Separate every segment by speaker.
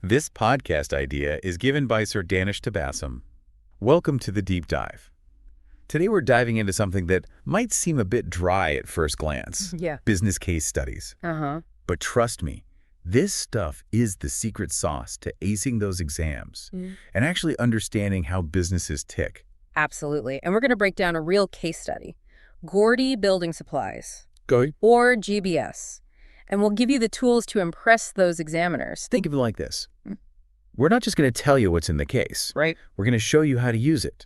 Speaker 1: This podcast idea is given by Sir Danish Tabassum. Welcome to the Deep Dive. Today we're diving into something that might seem a bit dry at first glance.
Speaker 2: Yeah.
Speaker 1: Business case studies. But trust me, this stuff is the secret sauce to acing those exams and actually understanding how businesses tick.
Speaker 2: Absolutely. And we're going to break down a real case study. Gordy Building Supplies.
Speaker 1: Go.
Speaker 2: Or GBS. And we'll give you the tools to impress those examiners.
Speaker 1: Think of it like this. We're not just going to tell you what's in the case.
Speaker 2: Right.
Speaker 1: We're going to show you how to use it.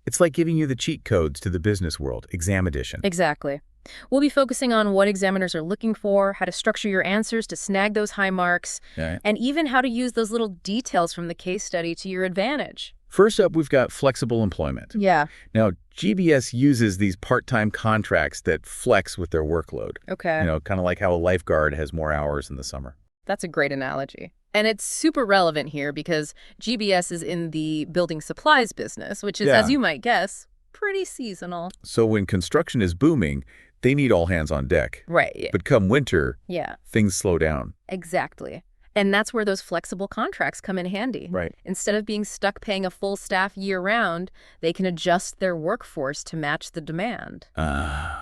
Speaker 1: It's like giving you the cheat codes to the business world, exam edition.
Speaker 2: Exactly. We'll be focusing on what examiners are looking for, how to structure your answers to snag those high marks, and even how to use those little details from the case study to your advantage.
Speaker 1: First up, we've got flexible employment.
Speaker 2: Yeah.
Speaker 1: Now, GBS uses these part-time contracts that flex with their workload.
Speaker 2: Okay.
Speaker 1: Kind of like how a lifeguard has more hours in the summer.
Speaker 2: That's a great analogy. And it's super relevant here because GBS is in the building supplies business, which is, as you might guess, pretty seasonal.
Speaker 1: So when construction is booming, they need all hands on deck.
Speaker 2: Right.
Speaker 1: But come winter,
Speaker 2: Yeah.
Speaker 1: things slow down.
Speaker 2: Exactly. And that's where those flexible contracts come in handy.
Speaker 1: Right.
Speaker 2: Instead of being stuck paying a full staff year-round, they can adjust their workforce to match the demand.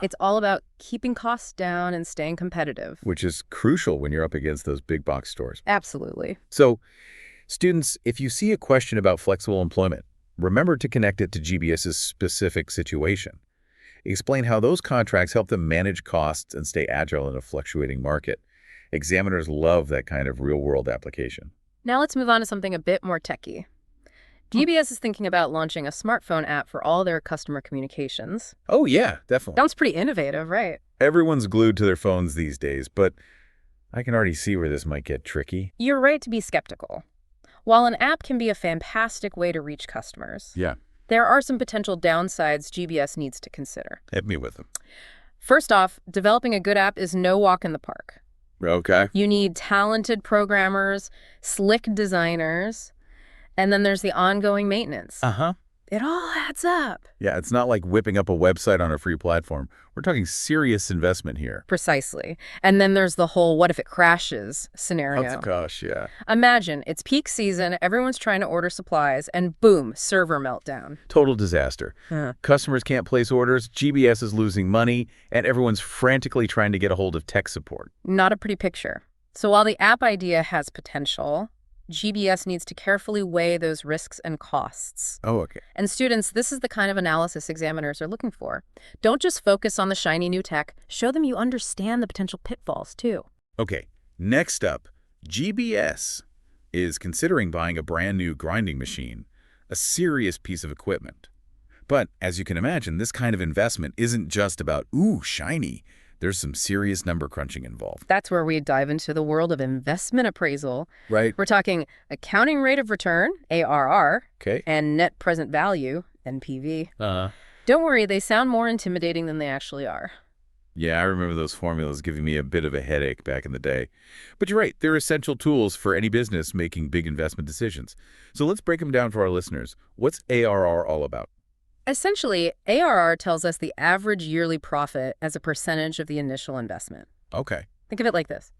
Speaker 2: It's all about keeping costs down and staying competitive.
Speaker 1: Which is crucial when you're up against those big box stores.
Speaker 2: Absolutely.
Speaker 1: So, students, if you see a question about flexible employment, remember to connect it to GBS's specific situation. Explain how those contracts help them manage costs and stay agile in a fluctuating market. Examiners love that kind of real-world application.
Speaker 2: Now let's move on to something a bit more techy. GBS is thinking about launching a smartphone app for all their customer communications.
Speaker 1: Oh, yeah, definitely.
Speaker 2: Sounds pretty innovative, right?
Speaker 1: Everyone's glued to their phones these days, but I can already see where this might get tricky.
Speaker 2: You're right to be skeptical. While an app can be a fantastic way to reach customers, there are some potential downsides GBS needs to consider.
Speaker 1: Hit me with them.
Speaker 2: First off, developing a good app is no walk in the park.
Speaker 1: Okay.
Speaker 2: You need talented programmers, slick designers, and then there's the ongoing maintenance. It all adds up.
Speaker 1: Yeah, it's not like whipping up a website on a free platform. We're talking serious investment here.
Speaker 2: Precisely. And then there's the whole what if it crashes scenario.
Speaker 1: Oh, gosh, yeah.
Speaker 2: Imagine, it's peak season, everyone's trying to order supplies, and boom, server meltdown.
Speaker 1: Total disaster. Customers can't place orders, GBS is losing money, and everyone's frantically trying to get a hold of tech support.
Speaker 2: Not a pretty picture. So while the app idea has potential, GBS needs to carefully weigh those risks and costs.
Speaker 1: Oh, okay.
Speaker 2: And students, this is the kind of analysis examiners are looking for. Don't just focus on the shiny new tech. Show them you understand the potential pitfalls, too.
Speaker 1: Okay, next up, GBS is considering buying a brand new grinding machine, a serious piece of equipment. But as you can imagine, this kind of investment isn't just about, ooh, shiny. There's some serious number crunching involved.
Speaker 2: That's where we dive into the world of investment appraisal.
Speaker 1: Right.
Speaker 2: We're talking accounting rate of return, ARR,
Speaker 1: Okay.
Speaker 2: and net present value, NPV. Don't worry, they sound more intimidating than they actually are.
Speaker 1: Yeah, I remember those formulas giving me a bit of a headache back in the day. But you're right, they're essential tools for any business making big investment decisions. So let's break them down for our listeners. What's ARR all about?
Speaker 2: Essentially, ARR tells us the average yearly profit as a percentage of the initial investment.
Speaker 1: Okay.
Speaker 2: Think of it like this.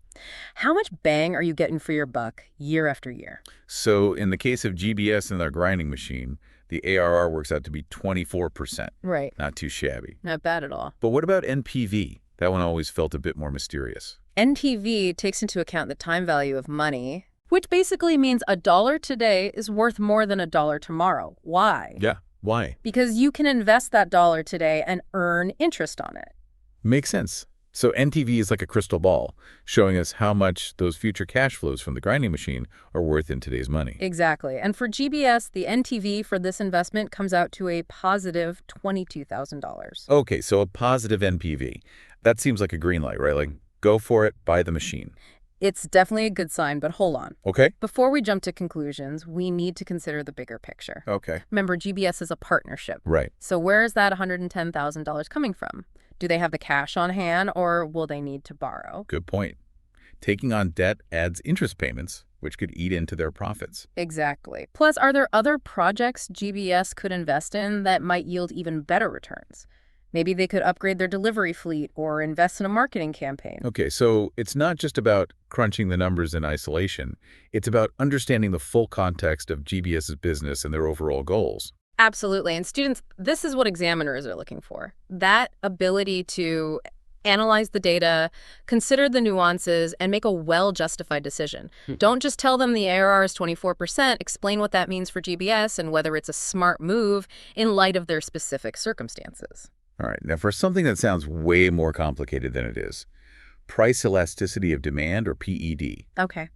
Speaker 2: How much bang are you getting for your buck year after year?
Speaker 1: So in the case of GBS and their grinding machine, the ARR works out to be 24%.
Speaker 2: Right.
Speaker 1: Not too shabby.
Speaker 2: Not bad at all.
Speaker 1: But what about NPV? That one always felt a bit more mysterious.
Speaker 2: NPV takes into account the time value of money, which basically means $1 today is worth more than $1 tomorrow. Why?
Speaker 1: Yeah. Why?
Speaker 2: Because you can invest that dollar today and earn interest on it.
Speaker 1: Makes sense. So NTV is like a crystal ball, showing us how much those future cash flows from the grinding machine are worth in today's money.
Speaker 2: Exactly. And for GBS, the NTV for this investment comes out to a positive $22,000.
Speaker 1: Okay, so a positive NPV. That seems like a green light, right? Like, go for it, buy the machine.
Speaker 2: It's definitely a good sign, but hold on.
Speaker 1: Okay.
Speaker 2: Before we jump to conclusions, we need to consider the bigger picture.
Speaker 1: Okay.
Speaker 2: Remember, GBS is a partnership.
Speaker 1: Right.
Speaker 2: So where is that $110,000 coming from? Do they have the cash on hand, or will they need to borrow?
Speaker 1: Good point. Taking on debt adds interest payments, which could eat into their profits.
Speaker 2: Exactly. Plus, are there other projects GBS could invest in that might yield even better returns? Maybe they could upgrade their delivery fleet or invest in a marketing campaign.
Speaker 1: Okay, so it's not just about crunching the numbers in isolation. It's about understanding the full context of GBS's business and their overall goals.
Speaker 2: Absolutely. And students, this is what examiners are looking for. That ability to analyze the data, consider the nuances, and make a well-justified decision. Don't just tell them the ARR is 24%, explain what that means for GBS and whether it's a smart move in light of their specific circumstances.
Speaker 1: All right, now for something that sounds way more complicated than it is, price elasticity of demand, or PED.
Speaker 2: Okay.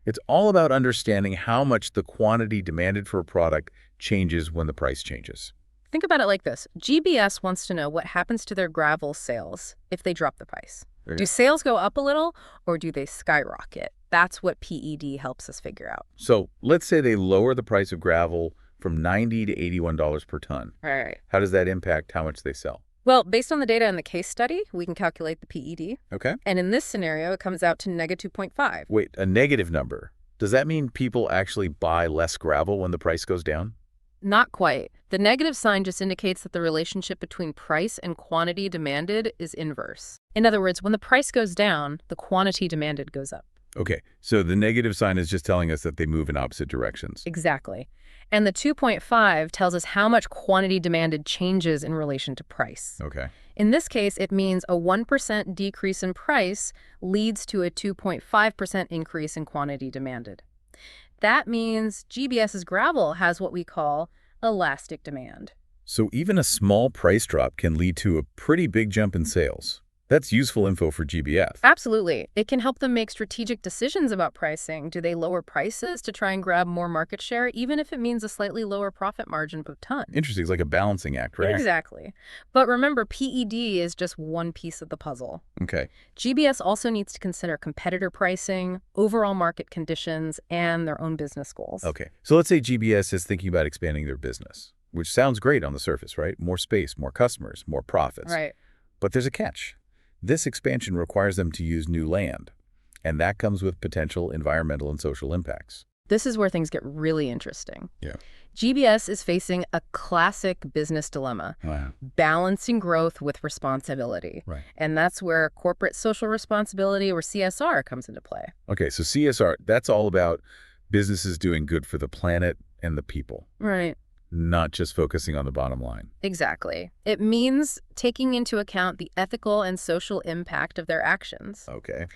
Speaker 1: It's all about understanding how much the quantity demanded for a product changes when the price changes.
Speaker 2: Think about it like this. GBS wants to know what happens to their gravel sales if they drop the price.
Speaker 1: Okay.
Speaker 2: Do sales go up a little or do they skyrocket? That's what PED helps us figure out.
Speaker 1: So let's say they lower the price of gravel from $90 to $81 per ton.
Speaker 2: Right.
Speaker 1: How does that impact how much they sell?
Speaker 2: Well, based on the data in the case study, we can calculate the PED.
Speaker 1: Okay.
Speaker 2: And in this scenario, it comes out to -2.5.
Speaker 1: Wait, a negative number. Does that mean people actually buy less gravel when the price goes down?
Speaker 2: Not quite. The negative sign just indicates that the relationship between price and quantity demanded is inverse. In other words, when the price goes down, the quantity demanded goes up.
Speaker 1: Okay, so the negative sign is just telling us that they move in opposite directions.
Speaker 2: Exactly. And the 2.5 tells us how much quantity demanded changes in relation to price.
Speaker 1: Okay.
Speaker 2: In this case, it means a 1% decrease in price leads to a 2.5% increase in quantity demanded. That means GBS's gravel has what we call elastic demand.
Speaker 1: So even a small price drop can lead to a pretty big jump in sales. That's useful info for GBS.
Speaker 2: Absolutely. It can help them make strategic decisions about pricing. Do they lower prices to try and grab more market share, even if it means a slightly lower profit margin per ton?
Speaker 1: Interesting. It's like a balancing act, right?
Speaker 2: Exactly. But remember, PED is just one piece of the puzzle.
Speaker 1: Okay.
Speaker 2: GBS also needs to consider competitor pricing, overall market conditions, and their own business goals.
Speaker 1: Okay. So let's say GBS is thinking about expanding their business, which sounds great on the surface, right? More space, more customers, more profits.
Speaker 2: Right.
Speaker 1: But there's a catch. This expansion requires them to use new land, and that comes with potential environmental and social impacts.
Speaker 2: This is where things get really interesting.
Speaker 1: Yeah.
Speaker 2: GBS is facing a classic business dilemma,
Speaker 1: Wow.
Speaker 2: balancing growth with responsibility.
Speaker 1: Right.
Speaker 2: And that's where corporate social responsibility, or CSR, comes into play.
Speaker 1: Okay, so CSR, that's all about businesses doing good for the planet and the people,
Speaker 2: Right.
Speaker 1: not just focusing on the bottom line.
Speaker 2: Exactly. It means taking into account the ethical and social impact of their actions.
Speaker 1: Okay.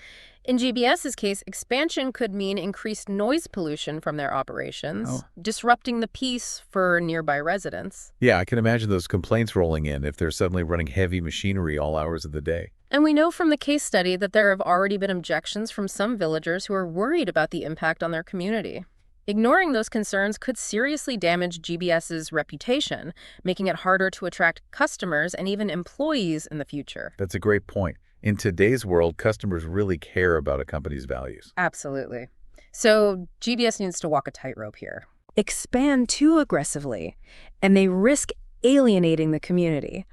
Speaker 2: In GBS's case, expansion could mean increased noise pollution from their operations, disrupting the peace for nearby residents.
Speaker 1: Yeah, I can imagine those complaints rolling in if they're suddenly running heavy machinery all hours of the day.
Speaker 2: And we know from the case study that there have already been objections from some villagers who are worried about the impact on their community. Ignoring those concerns could seriously damage GBS's reputation, making it harder to attract customers and even employees in the future.
Speaker 1: That's a great point. In today's world, customers really care about a company's values.
Speaker 2: Absolutely. So GBS needs to walk a tightrope here. Expand too aggressively, and they risk alienating the community.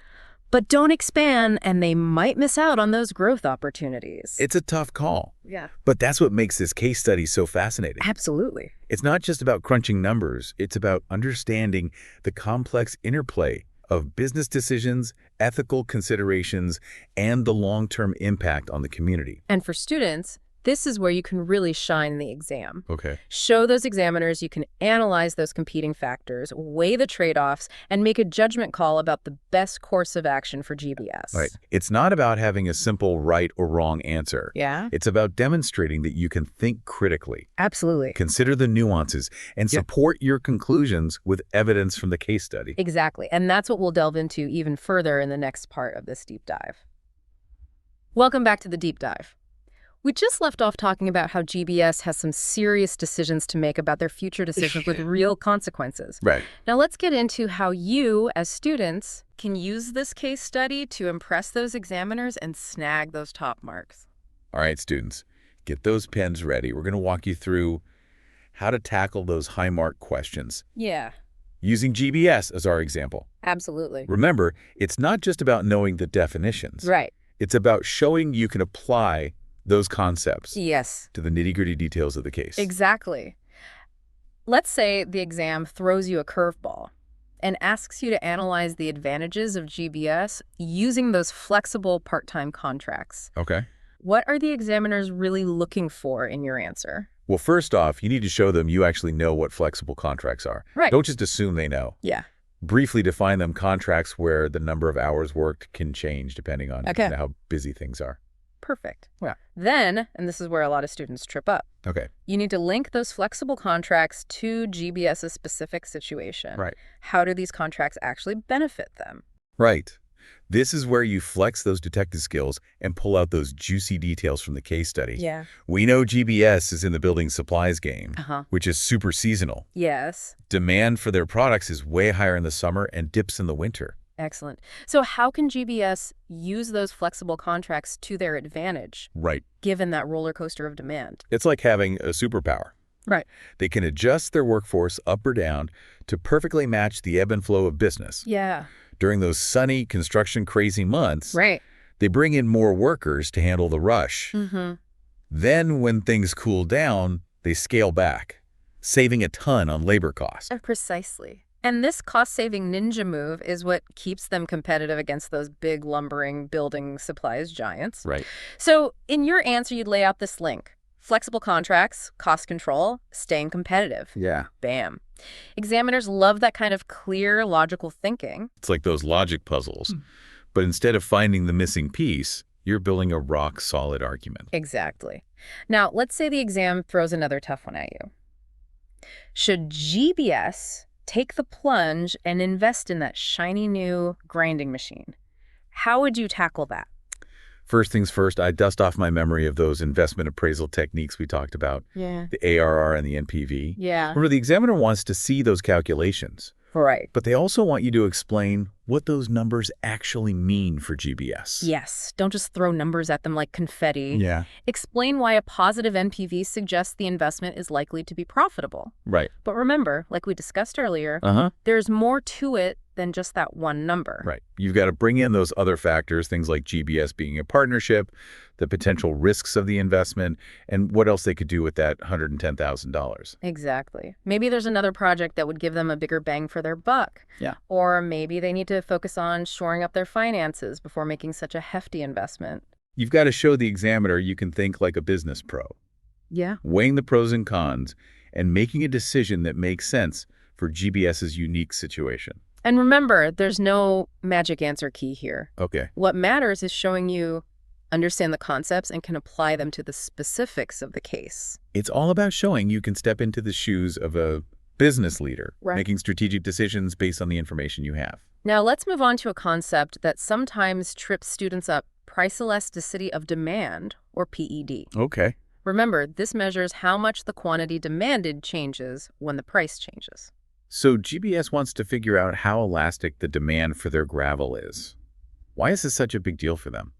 Speaker 2: But don't expand, and they might miss out on those growth opportunities.
Speaker 1: It's a tough call.
Speaker 2: Yeah.
Speaker 1: But that's what makes this case study so fascinating.
Speaker 2: Absolutely.
Speaker 1: It's not just about crunching numbers. It's about understanding the complex interplay of business decisions, ethical considerations, and the long-term impact on the community.
Speaker 2: And for students, this is where you can really shine in the exam.
Speaker 1: Okay.
Speaker 2: Show those examiners you can analyze those competing factors, weigh the trade-offs, and make a judgment call about the best course of action for GBS.
Speaker 1: Right. It's not about having a simple right or wrong answer.
Speaker 2: Yeah?
Speaker 1: It's about demonstrating that you can think critically,
Speaker 2: Absolutely.
Speaker 1: consider the nuances, and support your conclusions with evidence from the case study.
Speaker 2: Exactly. And that's what we'll delve into even further in the next part of this deep dive. Welcome back to the deep dive. We just left off talking about how GBS has some serious decisions to make about their future decisions with real consequences.
Speaker 1: Right.
Speaker 2: Now let's get into how you, as students, can use this case study to impress those examiners and snag those top marks.
Speaker 1: All right, students, get those pens ready. We're going to walk you through how to tackle those high mark questions
Speaker 2: Yeah,
Speaker 1: using GBS as our example.
Speaker 2: absolutely.
Speaker 1: Remember, it's not just about knowing the definitions.
Speaker 2: Right.
Speaker 1: It's about showing you can apply those concepts
Speaker 2: Yes,
Speaker 1: to the nitty-gritty details of the case.
Speaker 2: exactly. Let's say the exam throws you a curveball and asks you to analyze the advantages of GBS using those flexible part-time contracts.
Speaker 1: Okay.
Speaker 2: What are the examiners really looking for in your answer?
Speaker 1: Well, first off, you need to show them you actually know what flexible contracts are.
Speaker 2: Right.
Speaker 1: Don't just assume they know.
Speaker 2: Yeah.
Speaker 1: Briefly define them contracts where the number of hours worked can change depending on how busy things are.
Speaker 2: Perfect.
Speaker 1: Yeah.
Speaker 2: Then, and this is where a lot of students trip up,
Speaker 1: Okay.
Speaker 2: you need to link those flexible contracts to GBS's specific situation.
Speaker 1: Right.
Speaker 2: How do these contracts actually benefit them?
Speaker 1: Right. This is where you flex those detective skills and pull out those juicy details from the case study.
Speaker 2: Yeah.
Speaker 1: We know GBS is in the building supplies game, which is super seasonal.
Speaker 2: Yes.
Speaker 1: Demand for their products is way higher in the summer and dips in the winter.
Speaker 2: Excellent. So how can GBS use those flexible contracts to their advantage,
Speaker 1: Right.
Speaker 2: given that roller coaster of demand?
Speaker 1: It's like having a superpower.
Speaker 2: Right.
Speaker 1: They can adjust their workforce up or down to perfectly match the ebb and flow of business.
Speaker 2: Yeah.
Speaker 1: During those sunny, construction-crazy months,
Speaker 2: Right.
Speaker 1: they bring in more workers to handle the rush. Then, when things cool down, they scale back, saving a ton on labor costs.
Speaker 2: Precisely. And this cost-saving ninja move is what keeps them competitive against those big lumbering building supplies giants.
Speaker 1: Right.
Speaker 2: So in your answer, you'd lay out this link. Flexible contracts, cost control, staying competitive.
Speaker 1: Yeah.
Speaker 2: Bam. Examiners love that kind of clear, logical thinking.
Speaker 1: It's like those logic puzzles. But instead of finding the missing piece, you're building a rock-solid argument.
Speaker 2: Exactly. Now, let's say the exam throws another tough one at you. Should GBS take the plunge and invest in that shiny new grinding machine? How would you tackle that?
Speaker 1: First things first, I dust off my memory of those investment appraisal techniques we talked about.
Speaker 2: Yeah.
Speaker 1: The ARR and the NPV.
Speaker 2: Yeah.
Speaker 1: Remember, the examiner wants to see those calculations.
Speaker 2: Right.
Speaker 1: But they also want you to explain what those numbers actually mean for GBS.
Speaker 2: Yes. Don't just throw numbers at them like confetti.
Speaker 1: Yeah.
Speaker 2: Explain why a positive NPV suggests the investment is likely to be profitable.
Speaker 1: Right.
Speaker 2: But remember, like we discussed earlier, there's more to it than just that one number.
Speaker 1: Right. You've got to bring in those other factors, things like GBS being a partnership, the potential risks of the investment, and what else they could do with that $110,000.
Speaker 2: Exactly. Maybe there's another project that would give them a bigger bang for their buck.
Speaker 1: Yeah.
Speaker 2: Or maybe they need to focus on shoring up their finances before making such a hefty investment.
Speaker 1: You've got to show the examiner you can think like a business pro.
Speaker 2: Yeah.
Speaker 1: Weighing the pros and cons and making a decision that makes sense for GBS's unique situation.
Speaker 2: And remember, there's no magic answer key here.
Speaker 1: Okay.
Speaker 2: What matters is showing you understand the concepts and can apply them to the specifics of the case.
Speaker 1: It's all about showing you can step into the shoes of a business leader,
Speaker 2: Right.
Speaker 1: making strategic decisions based on the information you have.
Speaker 2: Now let's move on to a concept that sometimes trips students up, price elasticity of demand, or PED.
Speaker 1: Okay.
Speaker 2: Remember, this measures how much the quantity demanded changes when the price changes.
Speaker 1: So GBS wants to figure out how elastic the demand for their gravel is. Why is this such a big deal for them?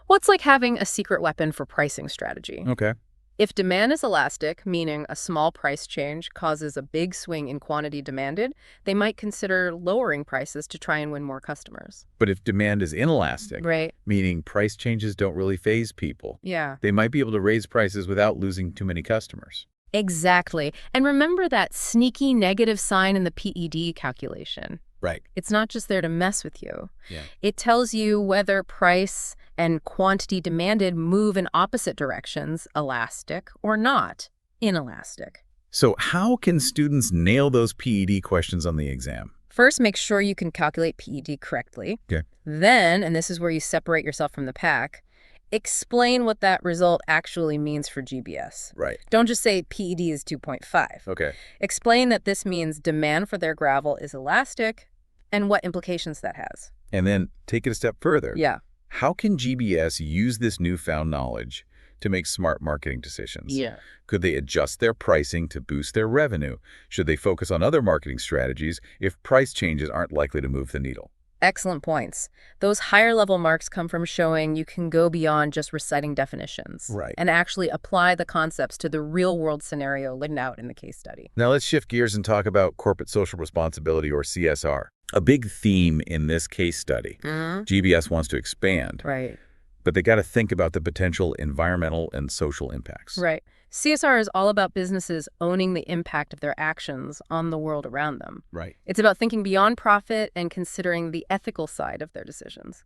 Speaker 2: Well, it's like having a secret weapon for pricing strategy.
Speaker 1: Okay.
Speaker 2: If demand is elastic, meaning a small price change causes a big swing in quantity demanded, they might consider lowering prices to try and win more customers.
Speaker 1: But if demand is inelastic,
Speaker 2: Right.
Speaker 1: meaning price changes don't really faze people,
Speaker 2: Yeah.
Speaker 1: they might be able to raise prices without losing too many customers.
Speaker 2: Exactly. And remember that sneaky negative sign in the PED calculation.
Speaker 1: Right.
Speaker 2: It's not just there to mess with you.
Speaker 1: Yeah.
Speaker 2: It tells you whether price and quantity demanded move in opposite directions, elastic or not, inelastic.
Speaker 1: So how can students nail those PED questions on the exam?
Speaker 2: First, make sure you can calculate PED correctly.
Speaker 1: Okay.
Speaker 2: Then, and this is where you separate yourself from the pack, explain what that result actually means for GBS.
Speaker 1: Right.
Speaker 2: Don't just say PED is 2.5.
Speaker 1: Okay.
Speaker 2: Explain that this means demand for their gravel is elastic and what implications that has.
Speaker 1: And then take it a step further.
Speaker 2: Yeah.
Speaker 1: How can GBS use this newfound knowledge to make smart marketing decisions?
Speaker 2: Yeah.
Speaker 1: Could they adjust their pricing to boost their revenue? Should they focus on other marketing strategies if price changes aren't likely to move the needle?
Speaker 2: Excellent points. Those higher level marks come from showing you can go beyond just reciting definitions.
Speaker 1: Right.
Speaker 2: And actually apply the concepts to the real world scenario laid out in the case study.
Speaker 1: Now let's shift gears and talk about corporate social responsibility, or CSR. A big theme in this case study. GBS wants to expand,
Speaker 2: Right.
Speaker 1: but they got to think about the potential environmental and social impacts.
Speaker 2: Right. CSR is all about businesses owning the impact of their actions on the world around them.
Speaker 1: Right.
Speaker 2: It's about thinking beyond profit and considering the ethical side of their decisions.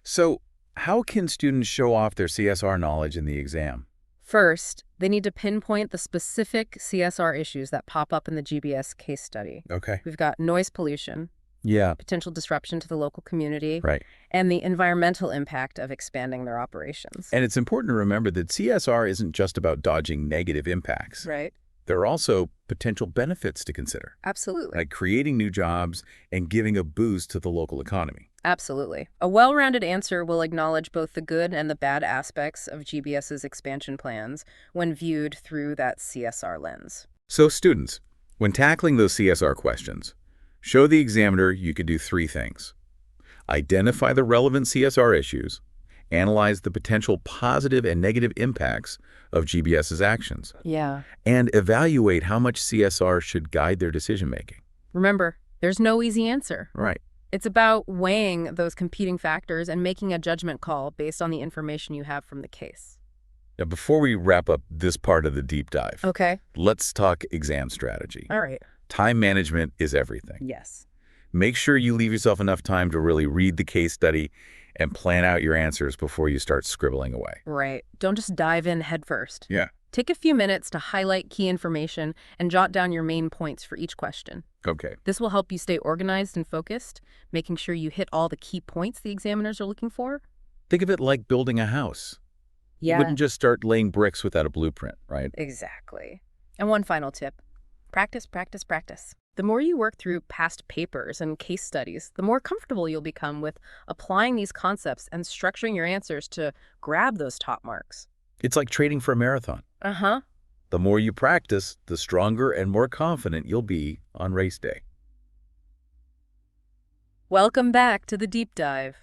Speaker 1: So how can students show off their CSR knowledge in the exam?
Speaker 2: First, they need to pinpoint the specific CSR issues that pop up in the GBS case study.
Speaker 1: Okay.
Speaker 2: We've got noise pollution,
Speaker 1: Yeah.
Speaker 2: potential disruption to the local community,
Speaker 1: Right.
Speaker 2: and the environmental impact of expanding their operations.
Speaker 1: And it's important to remember that CSR isn't just about dodging negative impacts.
Speaker 2: Right.
Speaker 1: There are also potential benefits to consider,
Speaker 2: Absolutely.
Speaker 1: like creating new jobs and giving a boost to the local economy.
Speaker 2: Absolutely. A well-rounded answer will acknowledge both the good and the bad aspects of GBS's expansion plans when viewed through that CSR lens.
Speaker 1: So students, when tackling those CSR questions, show the examiner you could do 3 things. Identify the relevant CSR issues, analyze the potential positive and negative impacts of GBS's actions,
Speaker 2: Yeah.
Speaker 1: and evaluate how much CSR should guide their decision-making.
Speaker 2: Remember, there's no easy answer.
Speaker 1: Right.
Speaker 2: It's about weighing those competing factors and making a judgment call based on the information you have from the case.
Speaker 1: Now, before we wrap up this part of the deep dive,
Speaker 2: Okay.
Speaker 1: let's talk exam strategy.
Speaker 2: All right.
Speaker 1: Time management is everything.
Speaker 2: Yes.
Speaker 1: Make sure you leave yourself enough time to really read the case study and plan out your answers before you start scribbling away.
Speaker 2: Right. Don't just dive in headfirst.
Speaker 1: Yeah.
Speaker 2: Take a few minutes to highlight key information and jot down your main points for each question.
Speaker 1: Okay.
Speaker 2: This will help you stay organized and focused, making sure you hit all the key points the examiners are looking for.
Speaker 1: Think of it like building a house. You wouldn't just start laying bricks without a blueprint, right?
Speaker 2: Exactly. And one final tip. Practice, practice, practice. The more you work through past papers and case studies, the more comfortable you'll become with applying these concepts and structuring your answers to grab those top marks.
Speaker 1: It's like training for a marathon.
Speaker 2: Uh-huh.
Speaker 1: The more you practice, the stronger and more confident you'll be on race day.
Speaker 2: Welcome back to the deep dive.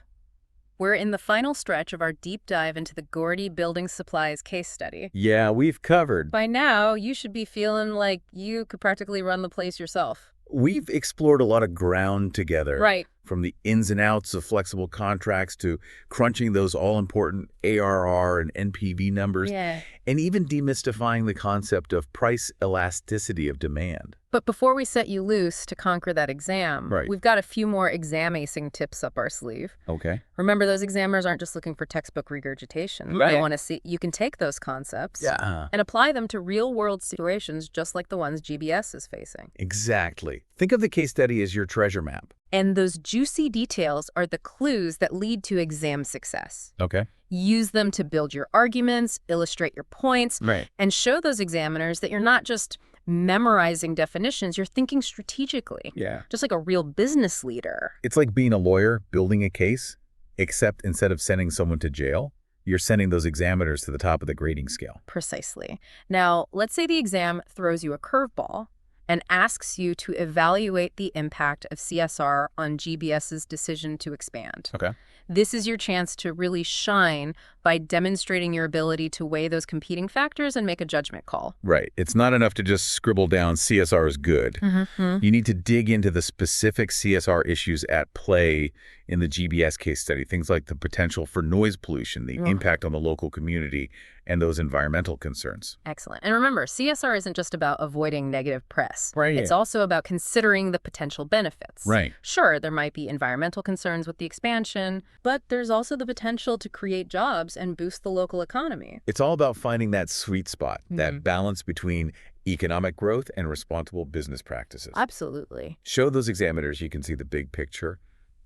Speaker 2: We're in the final stretch of our deep dive into the Gordy Building Supplies case study.
Speaker 1: Yeah, we've covered.
Speaker 2: By now, you should be feeling like you could practically run the place yourself.
Speaker 1: We've explored a lot of ground together.
Speaker 2: Right.
Speaker 1: From the ins and outs of flexible contracts to crunching those all-important ARR and NPV numbers,
Speaker 2: Yeah.
Speaker 1: and even demystifying the concept of price elasticity of demand.
Speaker 2: But before we set you loose to conquer that exam,
Speaker 1: Right.
Speaker 2: we've got a few more exam-acing tips up our sleeve.
Speaker 1: Okay.
Speaker 2: Remember, those examiners aren't just looking for textbook regurgitation.
Speaker 1: Right.
Speaker 2: They want to see you can take those concepts
Speaker 1: Yeah.
Speaker 2: and apply them to real-world situations just like the ones GBS is facing.
Speaker 1: Exactly. Think of the case study as your treasure map.
Speaker 2: And those juicy details are the clues that lead to exam success.
Speaker 1: Okay.
Speaker 2: Use them to build your arguments, illustrate your points,
Speaker 1: Right.
Speaker 2: and show those examiners that you're not just memorizing definitions, you're thinking strategically,
Speaker 1: Yeah.
Speaker 2: just like a real business leader.
Speaker 1: It's like being a lawyer building a case, except instead of sending someone to jail, you're sending those examiners to the top of the grading scale.
Speaker 2: Precisely. Now, let's say the exam throws you a curveball and asks you to evaluate the impact of CSR on GBS's decision to expand.
Speaker 1: Okay.
Speaker 2: This is your chance to really shine by demonstrating your ability to weigh those competing factors and make a judgment call.
Speaker 1: Right. It's not enough to just scribble down CSR is good.
Speaker 2: Mm-hmm.
Speaker 1: You need to dig into the specific CSR issues at play in the GBS case study, things like the potential for noise pollution, the impact on the local community, and those environmental concerns.
Speaker 2: Excellent. And remember, CSR isn't just about avoiding negative press.
Speaker 1: Right.
Speaker 2: It's also about considering the potential benefits.
Speaker 1: Right.
Speaker 2: Sure, there might be environmental concerns with the expansion, but there's also the potential to create jobs and boost the local economy.
Speaker 1: It's all about finding that sweet spot, that balance between economic growth and responsible business practices.
Speaker 2: Absolutely.
Speaker 1: Show those examiners you can see the big picture,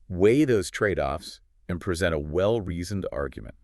Speaker 1: weigh those trade-offs, and present a well-reasoned argument.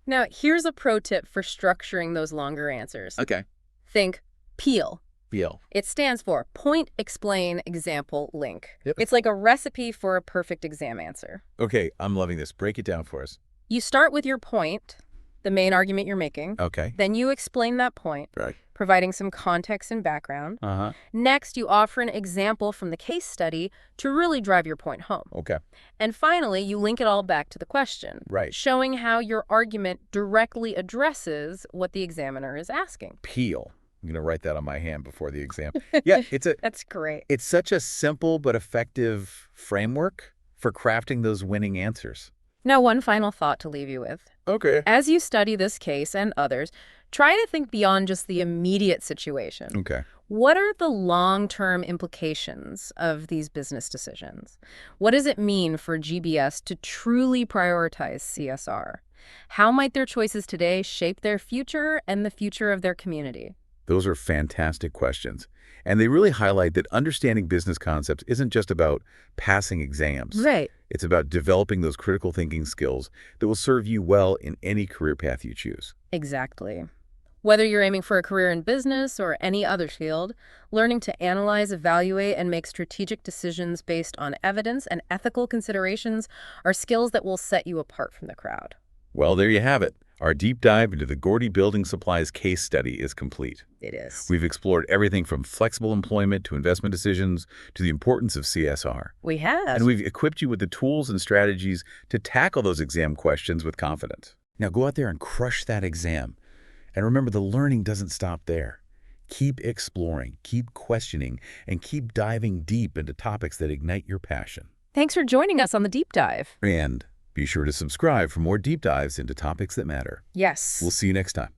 Speaker 2: Now, here's a pro tip for structuring those longer answers.
Speaker 1: Okay.
Speaker 2: Think PEAL.
Speaker 1: BL.
Speaker 2: It stands for Point, Explain, Example, Link.
Speaker 1: Yep.
Speaker 2: It's like a recipe for a perfect exam answer.
Speaker 1: Okay, I'm loving this. Break it down for us.
Speaker 2: You start with your point, the main argument you're making.
Speaker 1: Okay.
Speaker 2: Then you explain that point,
Speaker 1: Right.
Speaker 2: providing some context and background.
Speaker 1: Uh-huh.
Speaker 2: Next, you offer an example from the case study to really drive your point home.
Speaker 1: Okay.
Speaker 2: And finally, you link it all back to the question,
Speaker 1: Right.
Speaker 2: showing how your argument directly addresses what the examiner is asking.
Speaker 1: Peel. I'm going to write that on my hand before the exam. Yeah,
Speaker 2: That's great.
Speaker 1: it's such a simple but effective framework for crafting those winning answers.
Speaker 2: Now, one final thought to leave you with.
Speaker 1: Okay.
Speaker 2: As you study this case and others, Try to think beyond just the immediate situation.
Speaker 1: Okay.
Speaker 2: What are the long-term implications of these business decisions? What does it mean for GBS to truly prioritize CSR? How might their choices today shape their future and the future of their community?
Speaker 1: Those are fantastic questions. And they really highlight that understanding business concepts isn't just about passing exams.
Speaker 2: Right.
Speaker 1: It's about developing those critical thinking skills that will serve you well in any career path you choose.
Speaker 2: Exactly. Whether you're aiming for a career in business or any other field, learning to analyze, evaluate, and make strategic decisions based on evidence and ethical considerations are skills that will set you apart from the crowd.
Speaker 1: Well, there you have it. Our deep dive into the Gordy Building Supplies case study is complete.
Speaker 2: It is.
Speaker 1: We've explored everything from flexible employment to investment decisions to the importance of CSR.
Speaker 2: We have.
Speaker 1: And we've equipped you with the tools and strategies to tackle those exam questions with confidence. Now go out there and crush that exam. And remember, the learning doesn't stop there. Keep exploring, keep questioning, and keep diving deep into topics that ignite your passion.
Speaker 2: Thanks for joining us on the deep dive.
Speaker 1: And be sure to subscribe for more deep dives into topics that matter.
Speaker 2: Yes.
Speaker 1: We'll see you next time.